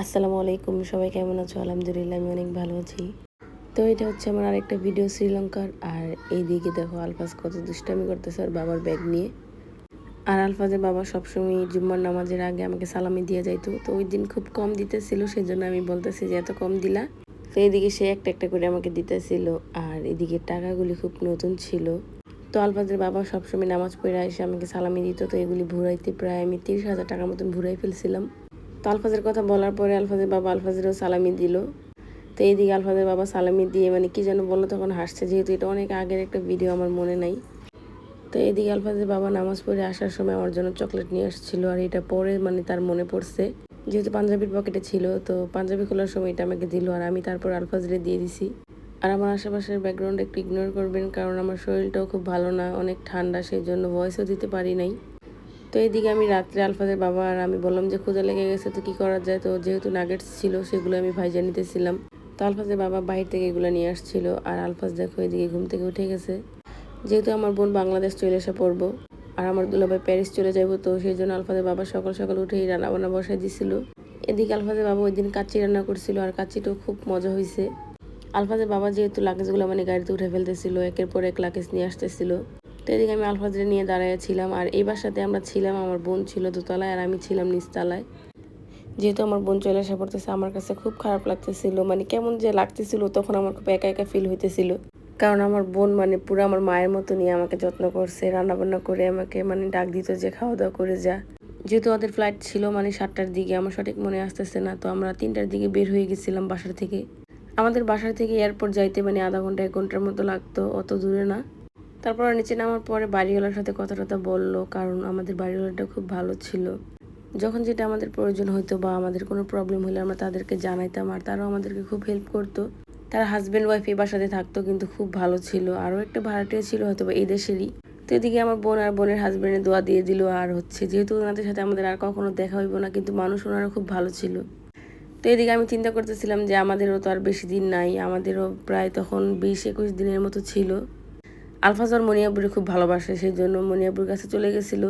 আসসালামু আলাইকুম, সবাই কেমন আছো? আলহামদুলিল্লাহ আমি অনেক ভালো আছি। তো এটা হচ্ছে আমার আরেকটা ভিডিও শ্রীলঙ্কার। আর এইদিকে দেখো আলফাজ কত দুষ্টামি করতেছে ওর বাবার ব্যাগ নিয়ে। আর আলফাজের বাবা সবসময় জুম্মার নামাজের আগে আমাকে সালামি দিয়ে যাইতো। তো ওই দিন খুব কম দিতেছিল, সেই জন্য আমি বলতেছি যে এত কম দিলা। তো এইদিকে সে একটা একটা করে আমাকে দিতেছিল। আর এদিকে টাকাগুলি খুব নতুন ছিল। তো আলফাজের বাবা সবসময় নামাজ পড়ে এসে আমাকে সালামি দিত। তো এগুলি ভুরাইতে প্রায় আমি 30,000 টাকার মতন ভুরাই ফেলছিলাম। তো আলফাজের কথা বলার পরে আলফাজের বাবা আলফাজেরও সালামি দিল। তো এইদিকে আলফাজের বাবা সালামি দিয়ে মানে কি যেন বললো, তখন হাসছে, যেহেতু এটা অনেক আগের একটা ভিডিও, আমার মনে নাই। তো এইদিকে আলফাজের বাবা নামাজ পড়ে আসার সময় আমার জন্য চকলেট নিয়ে আসছিল। আর এটা পরে মানে তার মনে পড়ছে, যেহেতু পাঞ্জাবির পকেটে ছিল, তো পাঞ্জাবি খোলার সময় এটা আমাকে দিল। আর আমি তারপর আলফাজরে দিয়ে দিছি। আর আমার আশেপাশের ব্যাকগ্রাউন্ড একটু ইগনোর করবেন, কারণ আমার শরীরটাও খুব ভালো না, অনেক ঠান্ডা, সেই জন্য ভয়েসও দিতে পারি নাই। তো এইদিকে আমি রাত্রে আলফাজের বাবা আর আমি বললাম যে ক্ষুধা লেগে গেছে, তো কী করা যায়। তো যেহেতু নাগেটস ছিল সেগুলো আমি ভাইজা নিতেছিলাম। তো আলফাজের বাবা বাইরে থেকে এগুলো নিয়ে আসছিল। আর আলফাজ দেখো এদিকে ঘুম থেকে উঠে গেছে, যেহেতু আমার বোন বাংলাদেশ চলে এসে পড়বো আর আমার দুলাভাই প্যারিস চলে যাবো। তো সেই জন্য আলফাজের বাবা সকাল সকাল উঠেই রান্না বান্না বসাই দিছিল। এদিকে আলফাজের বাবা ওই দিন কাচ্চি রান্না করছিল, আর কাচ্চিটাও খুব মজা হয়েছে। আলফাজের বাবা যেহেতু লাগেজগুলো মানে গাড়িতে উঠে ফেলতেছিল, একের পর এক লাগেজ নিয়ে আসতেছিল। তো এদিকে আমি আলফাজরে নিয়ে দাঁড়াইছিলাম। আর এই বাসাতে আমরা ছিলাম, আমার বোন ছিল দোতলায় আর আমি ছিলাম নিচতলায়। যেহেতু আমার বোন চলে আসা পড়তেছে, আমার কাছে খুব খারাপ লাগতেছিল, মানে কেমন যে লাগতেছিল, তখন আমার খুব একা একা ফিল হইতেছিল। কারণ আমার বোন মানে পুরো আমার মায়ের মতো নিয়ে আমাকে যত্ন করছে, রান্নাবান্না করে আমাকে মানে ডাক দিত যে খাওয়া দাওয়া করে যা। যেহেতু ওদের ফ্লাইট ছিল মানে 7টার দিকে, আমার সঠিক মনে আসতেছে না, তো আমরা 3টার দিকে বের হয়ে গেছিলাম বাসার থেকে। আমাদের বাসার থেকে এয়ারপোর্ট যাইতে মানে আধা ঘন্টা 1 ঘন্টার মতো লাগতো, অত দূরে না। তারপর নিচে নামার পরে বাড়িওয়ালার সাথে কথা টথা বললো, কারণ আমাদের বাড়িওয়ালাটা খুব ভালো ছিল। যখন যেটা আমাদের প্রয়োজন হইতো বা আমাদের কোনো প্রবলেম হলে আমরা তাদেরকে জানাইতাম, আর তারাও আমাদেরকে খুব হেল্প করতো। তারা হাজব্যান্ড ওয়াইফ এই বাসাতে থাকতো, কিন্তু খুব ভালো ছিল। আরও একটা ভাড়াটিয়া ছিল হয়তো বা এই দেশেরই। তো এদিকে আমার বোন আর বোনের হাজব্যান্ডের দোয়া দিয়ে দিল। আর হচ্ছে যেহেতু ওনাদের সাথে আমাদের আর কখনো দেখা হইব না, কিন্তু মানুষ ওনারা খুব ভালো ছিল। তো এদিকে আমি চিন্তা করতেছিলাম যে আমাদেরও তো আর বেশি দিন নাই, আমাদেরও প্রায় তখন 20-21 দিনের মতো ছিল। আলফাজর মনিয়াবুরে খুব ভালোবাসে, সেই জন্য মনিয়াবুর কাছে চলে গেছিল,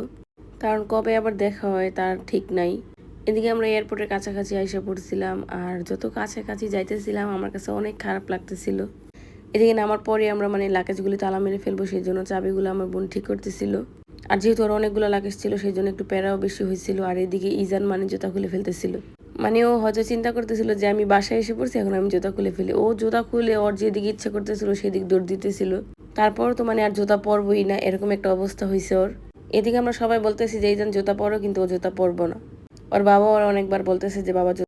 কারণ কবে আবার দেখা হয় তার ঠিক নাই। এদিকে আমরা এয়ারপোর্টের কাছাকাছি আইসা পড়ছিলাম, আর যত কাছাকাছি যাইতেছিলাম আমার কাছে অনেক খারাপ লাগতেছিল। এদিকে নামার পরে আমরা মানে লাগেজগুলি তালা মেরে ফেলবো, সেই জন্য চাবিগুলো আমার বোন ঠিক করতেছিল। আর যেহেতু ওর অনেকগুলো লাগেজ ছিল, সেই জন্য একটু প্যারাও বেশি হয়েছিল। আর এদিকে ইজান মানে জুতা খুলে ফেলতেছিল, মানে ও হয়তো চিন্তা করতেছিল যে আমি বাসায় এসে পড়ছি, এখন আমি জুতা খুলে ফেলি। ও জুতা খুলে ওর যেদিকে ইচ্ছে করতেছিল সেদিক দৌড় দিতেছিল। তারপর তো মানে আর জুতা পরবই না, এরকম একটা অবস্থা হয়েছে ওর। এদিকে আমরা সবাই বলতেছি যে ইজান জুতা পরো, কিন্তু ও জুতা পরবো না। ওর বাবা ওর অনেকবার বলতেছে যে বাবা